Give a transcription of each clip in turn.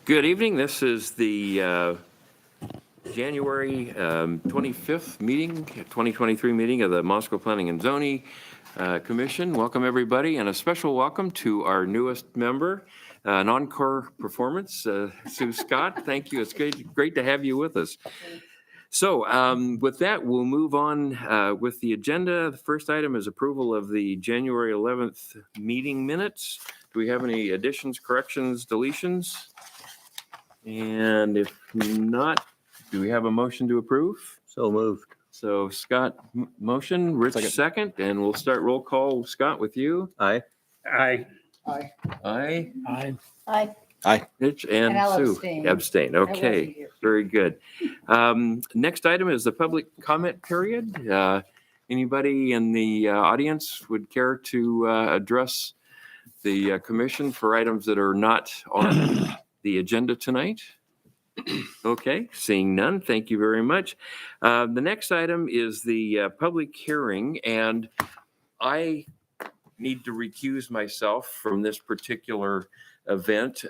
Good evening. This is the January 25th meeting, 2023 meeting of the Moscow Planning and Zoning Commission. Welcome, everybody, and a special welcome to our newest member, an encore performance, Sue Scott. Thank you. It's great to have you with us. So with that, we'll move on with the agenda. The first item is approval of the January 11th meeting minutes. Do we have any additions, corrections, deletions? And if not, do we have a motion to approve? So moved. So Scott, motion, Rich second, and we'll start roll call. Scott, with you. Aye. Aye. Aye. Aye. Aye. Rich and And I'll Sue. abstain. Abstain. I wasn't Okay, here. very good. Next item is the public comment period. Anybody in the audience would care to address the commission for items that are not on the agenda tonight? Okay, seeing none, thank you very much. The next item is the public hearing, and I need to recuse myself from this particular event.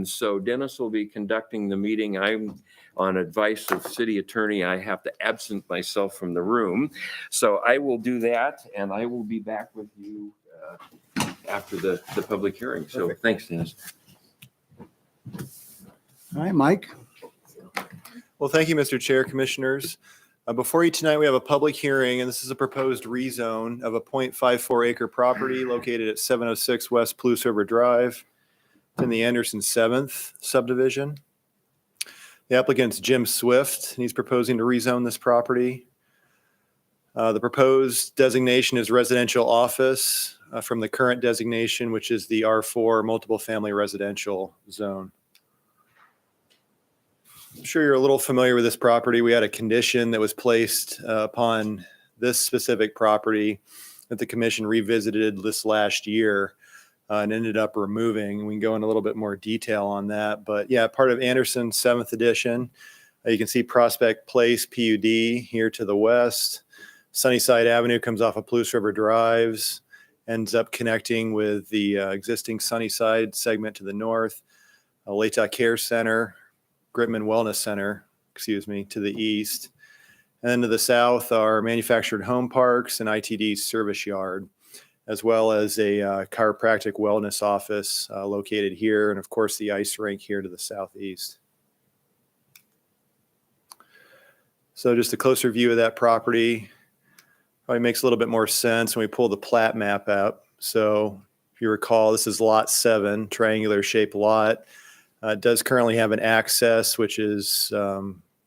So Dennis will be conducting the meeting. I'm on advice of city attorney. I have to absent myself from the room. So I will do that, and I will be back with you after the public hearing. So Perfect. Thanks, Dennis. Hi, Mike. Well, thank you, Mr. Chair, Commissioners. Before you tonight, we have a public hearing, and this is a proposed rezone of a 0.54 acre property located at 706 West Palouse River Drive in the Anderson 7th subdivision. The applicant's Jim Swift, and he's proposing to rezone this property. The proposed designation is residential office from the current designation, which is the R4 multiple family residential zone. I'm sure you're a little familiar with this property. We had a condition that was placed upon this specific property that the commission revisited this last year and ended up removing. We can go into a little bit more detail on that. But yeah, part of Anderson 7th edition. You can see Prospect Place PUD here to the west. Sunnyside Avenue comes off of Palouse River Drives, ends up connecting with the existing Sunnyside segment to the north. L'Etat Care Center, Gritman Wellness Center, to the east. And then to the south are manufactured home parks and ITD service yard, as well as a chiropractic wellness office located here. And of course, the ice rink here to the southeast. So just a closer view of that property probably makes a little bit more sense when we pull the plat map out. So if you recall, this is lot 7, triangular shaped lot. It does currently have an access, which is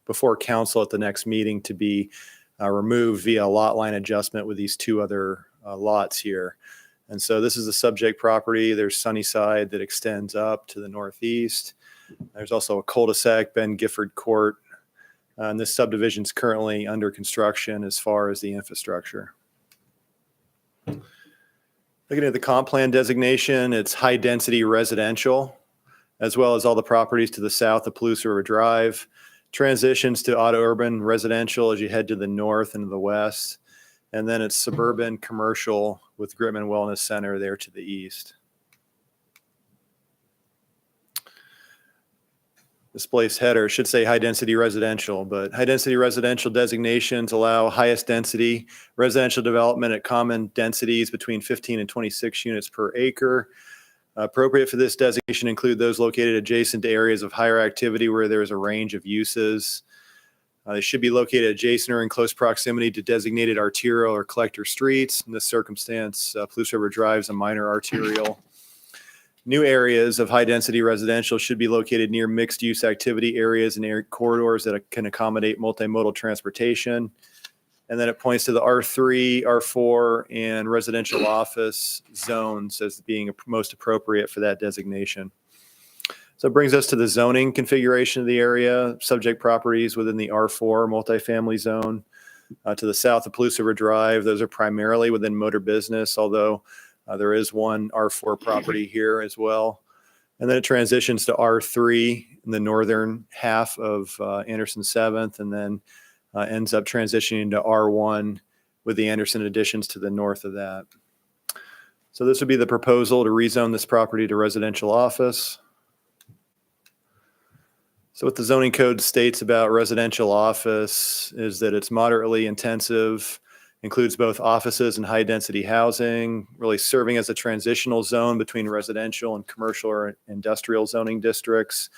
before council at the next meeting to be removed via lot line adjustment with these two other lots here. And so this is the subject property. There's Sunnyside that extends up to the northeast. There's also a cul-de-sac, Ben Gifford Court. And this subdivision is currently under construction as far as the infrastructure. Looking at the comp plan designation, it's high density residential, as well as all the properties to the south of Palouse River Drive. Transitions to auto urban residential as you head to the north and to the west. And then it's suburban commercial with Gritman Wellness Center there to the east. Displaced header should say high density residential, but high density residential designations allow highest density residential development at common densities between 15 and 26 units per acre. Appropriate for this designation include those located adjacent to areas of higher activity where there is a range of uses. They should be located adjacent or in close proximity to designated arterial or collector streets. In this circumstance, Palouse River Drive is a minor arterial. New areas of high-density residential should be located near mixed-use activity areas and corridors that can accommodate multimodal transportation. And then it points to the R3, R4, and residential office zones as being most appropriate for that designation. So it brings us to the zoning configuration of the area. Subject properties within the R4 multifamily zone. To the south of Palouse River Drive, those are primarily within motor business, although there is one R4 property here as well. And then it transitions to R3 in the northern half of Anderson 7th, and then ends up transitioning to R1 with the Anderson additions to the north of that. So this would be the proposal to rezone this property to residential office. So what the zoning code states about residential office is that it's moderately intensive, includes both offices and high density housing, really serving as a transitional zone between residential and commercial or industrial zoning districts,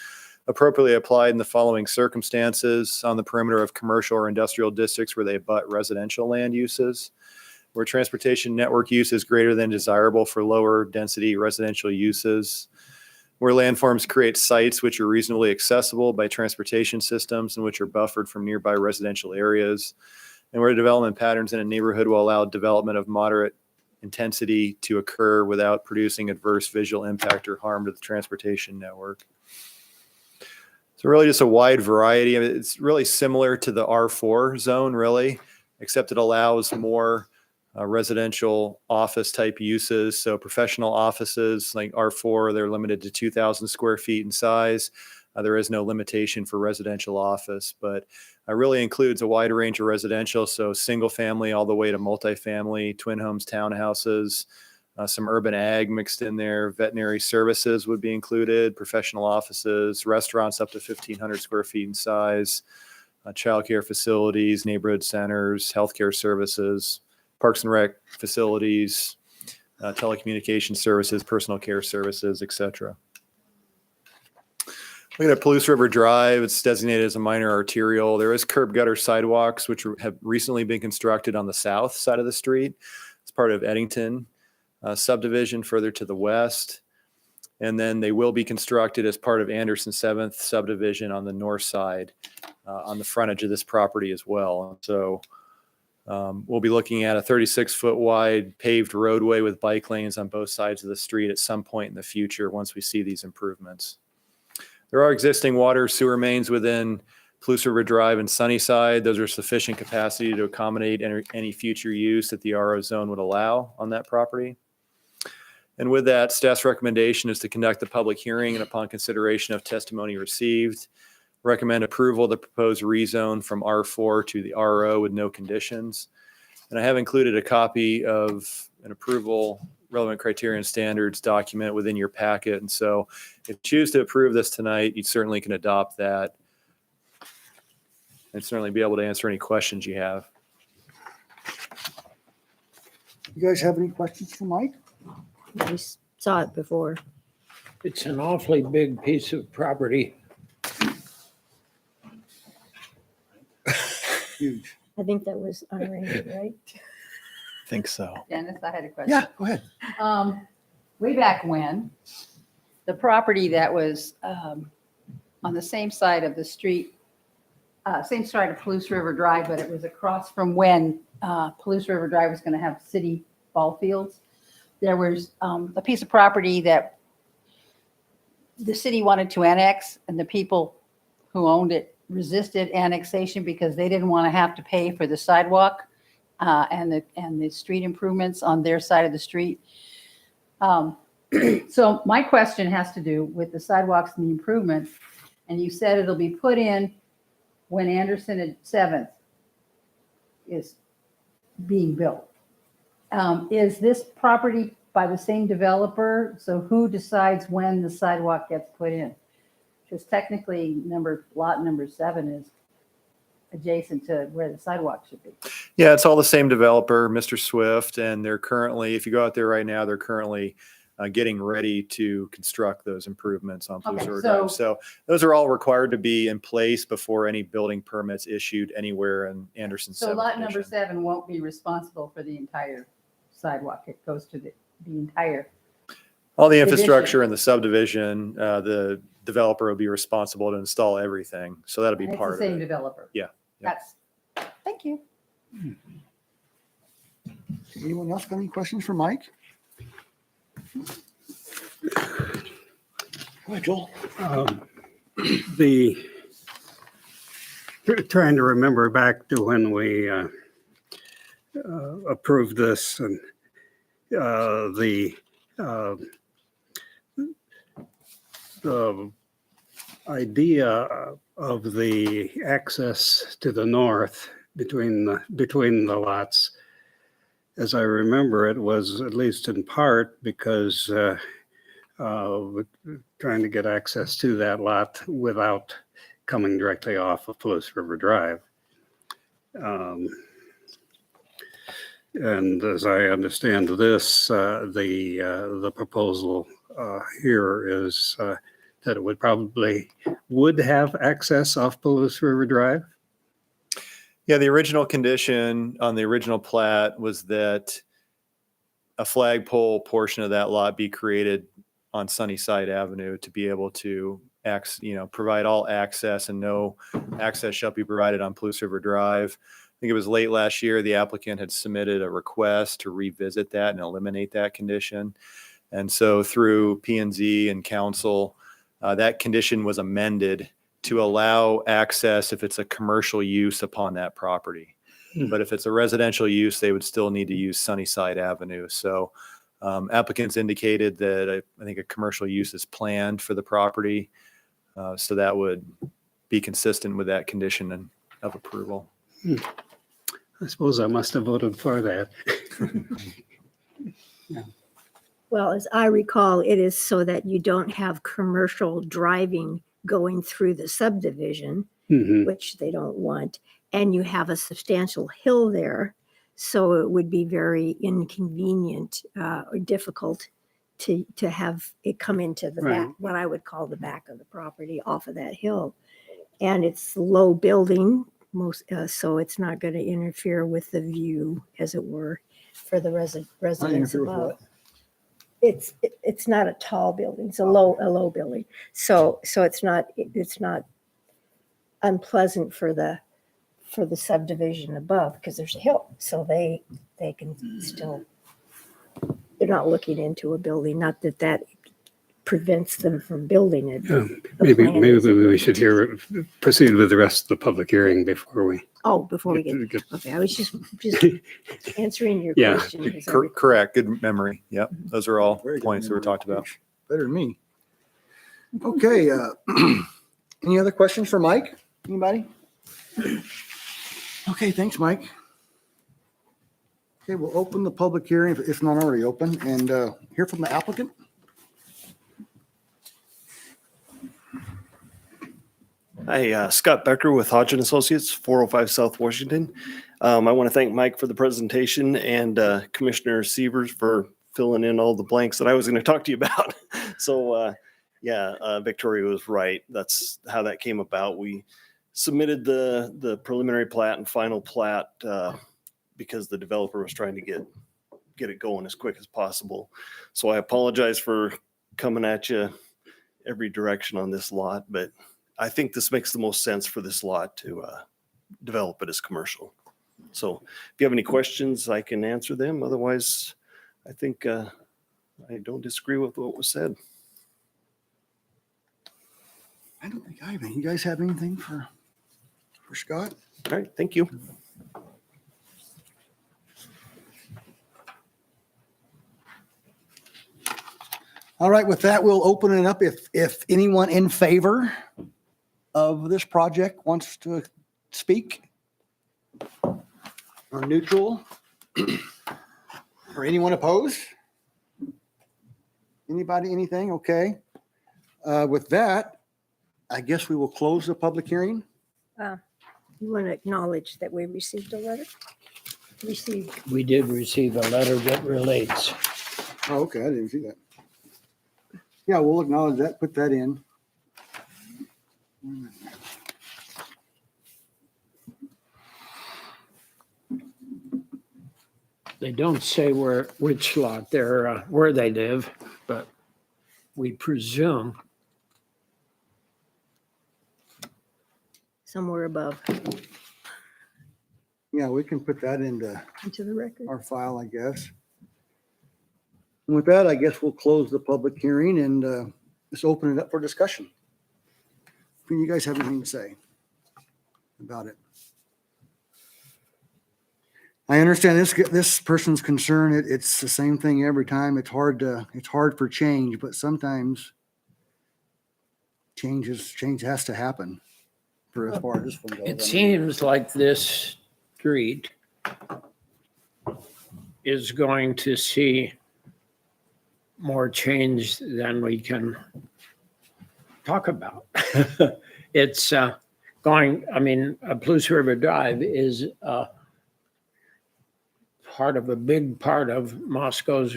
appropriately applied in the following circumstances: on the perimeter of commercial or industrial districts where they abut residential land uses, where transportation network use is greater than desirable for lower density residential uses, where landforms create sites which are reasonably accessible by transportation systems and which are buffered from nearby residential areas, and where development patterns in a neighborhood will allow development of moderate intensity to occur without producing adverse visual impact or harm to the transportation network. So really just a wide variety. I mean, it's really similar to the R4 zone, really, except it allows more residential office type uses. So professional offices like R4, they're limited to 2,000 square feet in size. There is no limitation for residential office, but it really includes a wide range of residential. So single family all the way to multifamily, twin homes, townhouses, some urban ag mixed in there. Veterinary services would be included, professional offices, restaurants up to 1,500 square feet in size, childcare facilities, neighborhood centers, healthcare services, parks and rec facilities, telecommunication services, personal care services, etc. Looking at Palouse River Drive, it's designated as a minor arterial. There is curb gutter sidewalks, which have recently been constructed on the south side of the street. It's part of Eddington subdivision further to the west. And then they will be constructed as part of Anderson 7th subdivision on the north side on the frontage of this property as well. So we'll be looking at a 36-foot wide paved roadway with bike lanes on both sides of the street at some point in the future once we see these improvements. There are existing water sewer mains within Palouse River Drive and Sunnyside. Those are sufficient capacity to accommodate any future use that the RO zone would allow on that property. And with that, staff's recommendation is to conduct the public hearing, and upon consideration of testimony received, recommend approval of the proposed rezone from R4 to the RO with no conditions. And I have included a copy of an approval relevant criteria and standards document within your packet. And so if you choose to approve this tonight, you certainly can adopt that and certainly be able to answer any questions you have. You guys have any questions for Mike? We saw it before. It's an awfully big piece of property. Huge. I think that was unrated, right? I think so. Dennis, I had a question. Yeah, go ahead. Way back when, the property that was on the same side of the street, same side of Palouse River Drive, but it was across from when Palouse River Drive was going to have city ball fields. There was a piece of property that the city wanted to annex, and the people who owned it resisted annexation because they didn't want to have to pay for the sidewalk and the street improvements on their side of the street. So my question has to do with the sidewalks and the improvements. And you said it'll be put in when Anderson at 7th is being built. Is this property by the same developer? So who decides when the sidewalk gets put in? Because technically lot number 7 is adjacent to where the sidewalk should be. Yeah, it's all the same developer, Mr. Swift, and they're currently, if you go out there right now, they're currently getting ready to construct those improvements on Palouse River Drive. So those are all required to be in place before any building permits issued anywhere in Anderson. So lot number 7 won't be responsible for the entire sidewalk. It goes to the entire. All the infrastructure in the subdivision, the developer will be responsible to install everything. So that'll be And part it's the of same it. developer. Yeah. Thank you. Anyone else got any questions for Mike? Go ahead, Joel. Trying to remember back to when we approved this, and the idea of the access to the north between the lots, as I remember it, was at least in part because trying to get access to that lot without coming directly off of Palouse River Drive. And as I understand this, the proposal here is that it would have access off Palouse River Drive. Yeah, the original condition on the original plat was that a flagpole portion of that lot be created on Sunnyside Avenue to be able to provide all access, and no access shall be provided on Palouse River Drive. I think it was late last year, the applicant had submitted a request to revisit that and eliminate that condition. And so through P&Z and council, that condition was amended to allow access if it's a commercial use upon that property. But if it's a residential use, they would still need to use Sunnyside Avenue. So applicants indicated that I think a commercial use is planned for the property. So that would be consistent with that condition of approval. I suppose I must have voted for that. Well, as I recall, it is so that you don't have commercial driving going through the subdivision, Mhm. which they don't want. And you have a substantial hill there. So it would be very inconvenient or difficult to have it come into the back, Right. what I would call the back of the property off of that hill. And it's low building, so it's not going to interfere with the view, as it were, for the residents interfere with above. what? It's not a tall building, it's a low building. So it's not unpleasant for the subdivision above, because there's a hill, so they can still, they're not looking into a building, not that prevents them from building it. Yeah, The Maybe plan is- we should proceed with the rest of the public hearing before we Before we get, okay, I was just answering your Yeah. question. as I recall. Correct. Good memory. Yep. Those are all Very good points that were memory. talked about. Better than me. Okay, any other questions for Mike? Anybody? Okay, thanks, Mike. Okay, we'll open the public hearing, if not already open, and hear from the applicant. Hi, Scott Becker with Hodgin Associates, 405 South Washington. I want to thank Mike for the presentation and Commissioner Sievers for filling in all the blanks that I was going to talk to you about. So, Victoria was right. That's how that came about. We submitted the preliminary plat and final plat because the developer was trying to get it going as quick as possible. So I apologize for coming at you every direction on this lot, but I think this makes the most sense for this lot to develop it as commercial. So if you have any questions, I can answer them. Otherwise, I think I don't disagree with what was said. I don't think I have any. You guys have anything for Scott? All right, thank you. All right, with that, we'll open it up. If anyone in favor of this project wants to speak, or neutral, or anyone opposed? Anybody, anything? Okay. With that, I guess we will close the public hearing. You want to acknowledge that we received a letter? We did receive a letter that relates. Oh, okay, I didn't see that. Yeah, we'll acknowledge that, put that in. They don't say which lot they're, where they live, but we presume Somewhere above Yeah, we can put that into into the record. our file, I guess. And with that, I guess we'll close the public hearing and just open it up for discussion. Do you guys have anything to say about it? I understand this person's concern. It's the same thing every time. It's hard for change, but sometimes change has to happen for as far as this one goes. it seems like this street is going to see more change than we can talk about. It's going, I mean, Palouse River Drive is part of a big part of Moscow's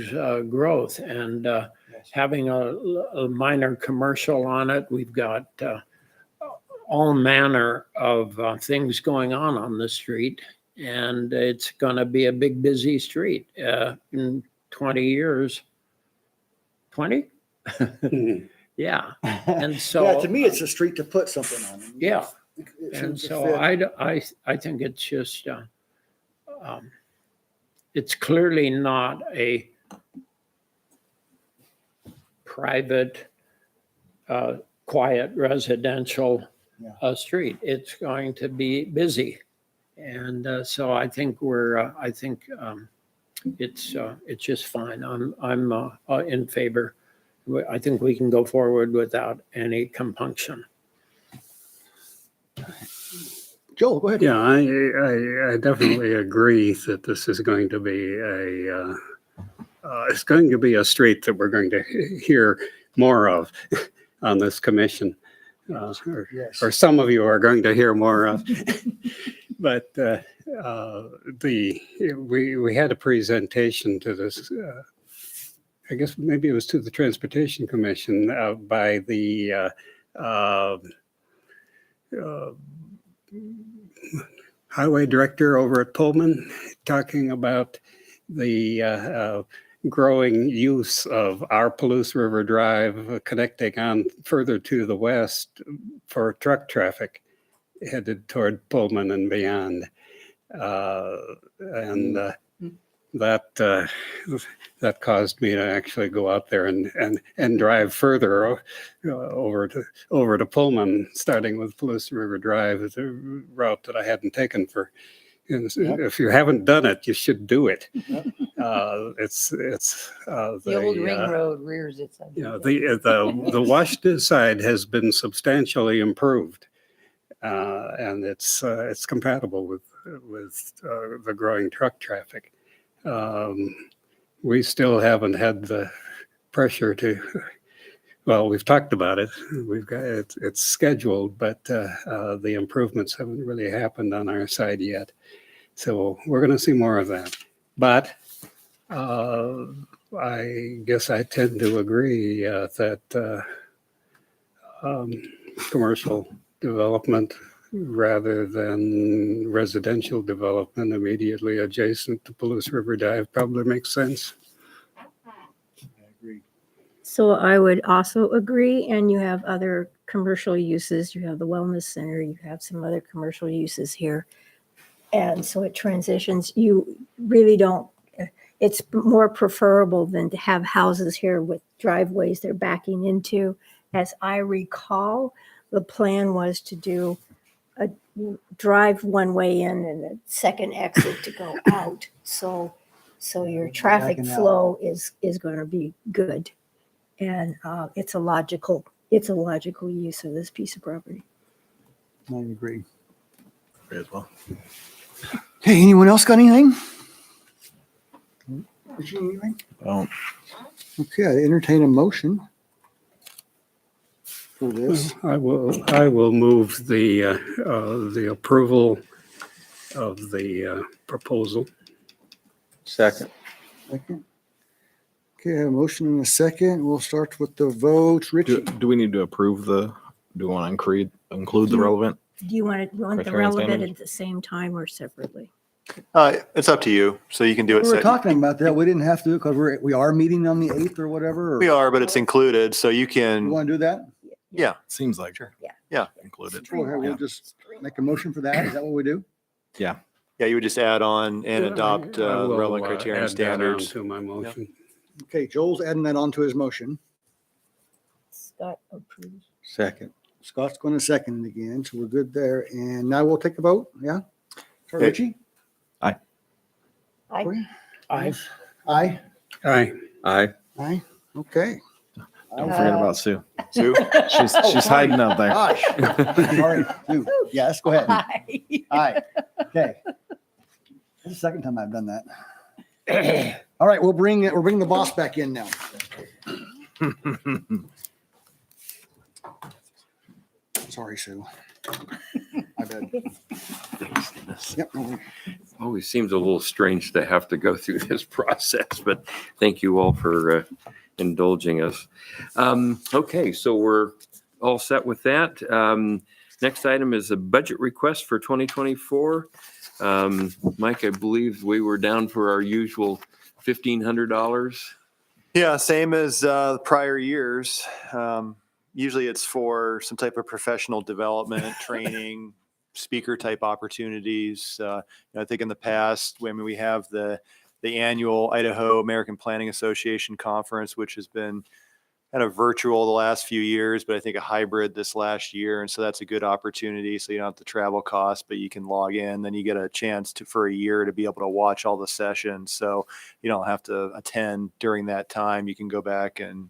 growth, and having a minor commercial on it, we've got all manner of things going on the street, and it's going to be a big busy street in 20 years. 20? Yeah. And so Yeah, to me, it's a street to put something on. yeah. It And seems to so fit. I think it's just, it's clearly not a private, quiet residential street. It's going to be busy. And so I think it's just fine. I'm in favor. I think we can go forward without any compunction. Joel, go ahead. Yeah, I definitely agree that this is going to be it's going to be a street that we're going to hear more of on this commission. Yes. Or some of you are going to hear more of. But we had a presentation to this, I guess maybe it was to the Transportation Commission by the highway director over at Pullman, talking about the growing use of our Palouse River Drive connecting on further to the west for truck traffic headed toward Pullman and beyond. That caused me to actually go out there and drive further over to Pullman, starting with Palouse River Drive, the route that I hadn't taken for. If you haven't done it, you should do it. It's The old ring road rears its ugly head. the Washington side has been substantially improved, and it's compatible with the growing truck traffic. We still haven't had the pressure to. Well, we've talked about it. We've got it's scheduled, but the improvements haven't really happened on our side yet. So we're going to see more of that. But I guess I tend to agree that commercial development rather than residential development immediately adjacent to Palouse River Drive probably makes sense. So I would also agree, and you have other commercial uses. You have the wellness center, you have some other commercial uses here. And so it transitions. You really don't, it's more preferable than to have houses here with driveways they're backing into. As I recall, the plan was to do a drive one way in and a second exit to go out. So your traffic Backing out. flow is going to be good. And it's a logical use of this piece of property. I agree. As well. Hey, anyone else got anything? Anything? Well, Okay, I entertain a motion for this. I will move the approval of the proposal. second. Second. Okay, I have a motion and a second. We'll start with the votes. Richie? Do we need to approve do we want to include the relevant? Do you want the Criterion relevant standards? at the same time or separately? It's up to you. So you can do it. We were talking about that. We didn't have to because we are meeting on the 8th or whatever. Or We are, but it's included. So you You can, want to do that? yeah, Seems like. Sure. Yeah. Yeah. Included. Go ahead, we'll just make a motion for that. Is that what we do? yeah, you would just add on and adopt I will, relevant criteria and add that on standards. to my motion. Okay, Joel's adding that onto his motion. Scott approves. Second. Scott's going to second it again, so we're good there. And now we'll take a vote. Yeah? Sorry, Okay. Richie? I Corey? I Aye. Aye. Aye. Aye. Okay. Don't forget about Sue. Sue? She's hiding out there. Gosh. All right. Sue. Yes, go ahead. Aye. Okay. This is the second time I've done that. All right, we'll bring the boss back in now. Sorry, Sue. My bad. Thanks, Dennis. Yep. no worries. Always seems a little strange to have to go through this process, but thank you all for indulging us. Okay, so we're all set with that. Next item is a budget request for 2024. Mike, I believe we were down for our usual $1,500. Yeah, same as prior years. Usually it's for some type of professional development, training, speaker type opportunities. I think in the past, when we have the annual Idaho American Planning Association conference, which has been kind of virtual the last few years, but I think a hybrid this last year. And so that's a good opportunity. So you don't have to travel costs, but you can log in. Then you get a chance to, for a year, to be able to watch all the sessions. So you don't have to attend during that time. You can go back and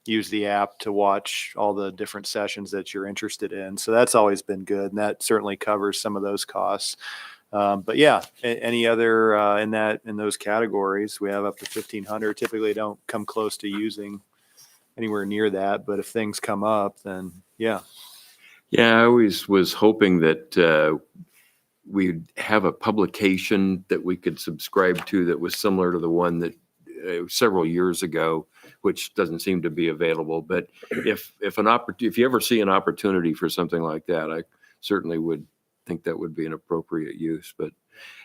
use the app to watch all the different sessions that you're interested in. So that's always been good. And that certainly covers some of those costs. But yeah, any other in those categories, we have up to 1,500. Typically don't come close to using anywhere near that. But if things come up, then yeah. Yeah, I always was hoping that we'd have a publication that we could subscribe to that was similar to the one that several years ago, which doesn't seem to be available. But if you ever see an opportunity for something like that, I certainly would think that would be an appropriate use.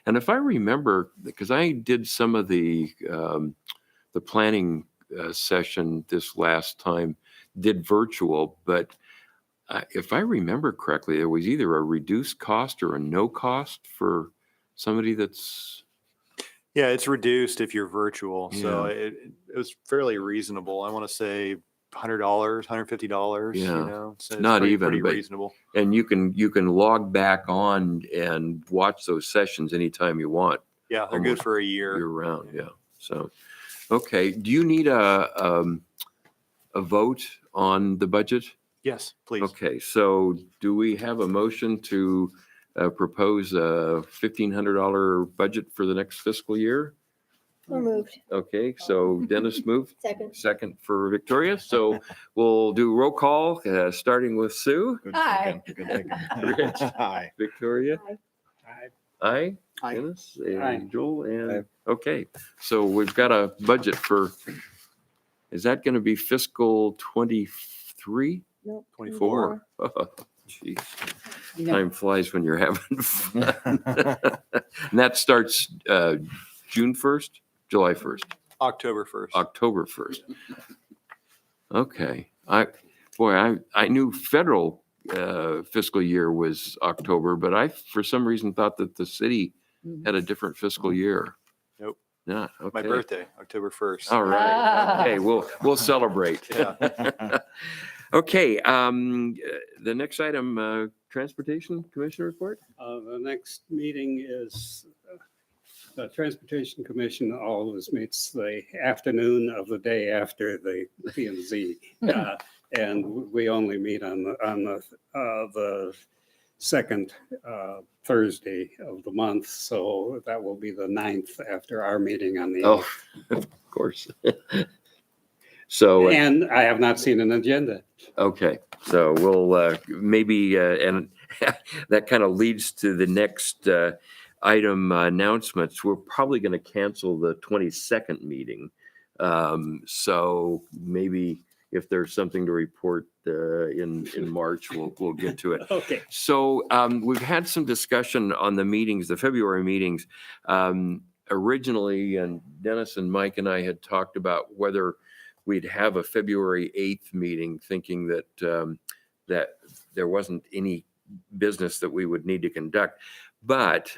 And if I remember, because I did some of the planning session this last time, did virtual, but if I remember correctly, there was either a reduced cost or a no cost for somebody that's. Yeah, it's reduced if you're virtual. So Yeah. it was fairly reasonable. I want to say $100, $150. Yeah. You know, so it's Not pretty, even, pretty but- reasonable. And you can log back on and watch those sessions anytime you want, Yeah, they're good almost for a year. year round. Yeah. So, okay. Do you need a vote on the budget? Yes, please. Okay. So do we have a motion to propose a $1,500 budget for the next fiscal year? So moved. Okay. So Dennis moved. Second. Second for Victoria. So we'll do roll call, starting with Sue. Hi. Rich. Hi. Victoria. Aye. Aye. Dennis Aye. and Joel and, Aye. okay. So we've got a budget for, is that going to be fiscal 23? Nope. 24. Oh, geez. No. Time flies when you're having fun. And that starts June 1st, July 1st, October 1st. October 1st. Okay. I knew federal fiscal year was October, but I, for some reason, thought that the city had a different fiscal year. Nope. Yeah. Okay. My birthday, October 1st. All right. Ah. Okay. We'll celebrate. Yeah. Okay. The next item, Transportation Commission report. The next meeting is, the Transportation Commission always meets the afternoon of the day after the P and Z. And we only meet on the second Thursday of the month. So that will be the 9th after our meeting on the 8th. Oh, of course. So, And I have not seen an agenda. okay, so we'll maybe, and that kind of leads to the next item announcements. We're probably going to cancel the 22nd meeting. So maybe if there's something to report in March, we'll get to it. Okay. So we've had some discussion on the meetings, the February meetings. Originally, and Dennis and Mike and I had talked about whether we'd have a February 8th meeting, thinking that that there wasn't any business that we would need to conduct. But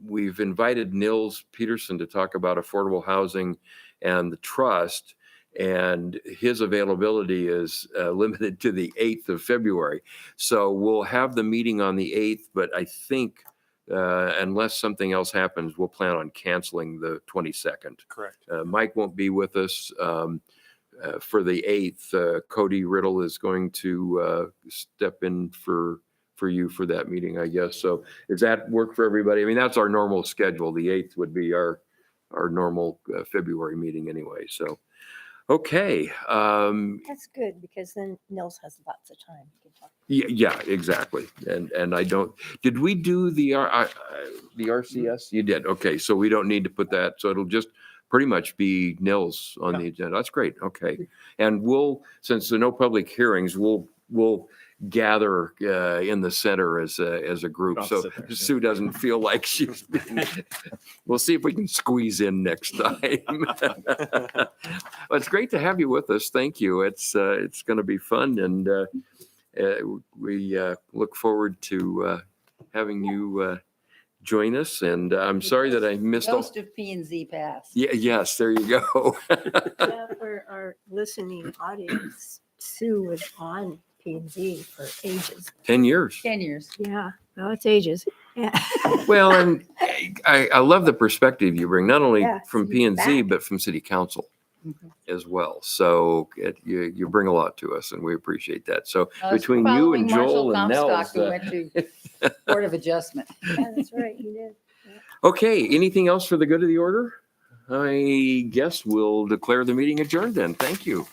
we've invited Nils Peterson to talk about affordable housing and the trust, and his availability is limited to the 8th of February. So we'll have the meeting on the 8th, but I think unless something else happens, we'll plan on canceling the 22nd. Correct. Mike won't be with us for the 8th. Cody Riddle is going to step in for you for that meeting, I guess. So does that work for everybody? I mean, that's our normal schedule. The 8th would be our normal February meeting anyway. So, Okay. That's good because then Nils has lots of time. He can talk. Yeah, exactly. And I don't, did we do the RCS? You did. Okay. So we don't need to put that. So it'll just pretty much be Nils on the agenda. That's great. Okay. And we'll, since there are no public hearings, we'll gather in the center as a group. Don't So sit there, Sue doesn't feel like she's being, we'll see if we can squeeze in next time. Well, it's great to have you with us. Thank you. It's going to be fun. And we look forward to having you join us. And I'm sorry that I missed all. Ghost of P and Z Pass. Yeah, yes, there you go. Yeah, for our listening audience, Sue was on P and Z for ages. 10 years. 10 years. Yeah, well, it's ages. Yeah. Well, and I love the perspective you bring, not only Yeah, from see, P and Z, back. but from city council Mhm. as well. So you bring a lot to us and we appreciate that. So I was between you following and Marshall Joel and Comstock, Nels. who went to Board of Adjustment. Yeah, that's right, you did. Okay, anything else for the good of the order? I guess we'll declare the meeting adjourned then. Thank you.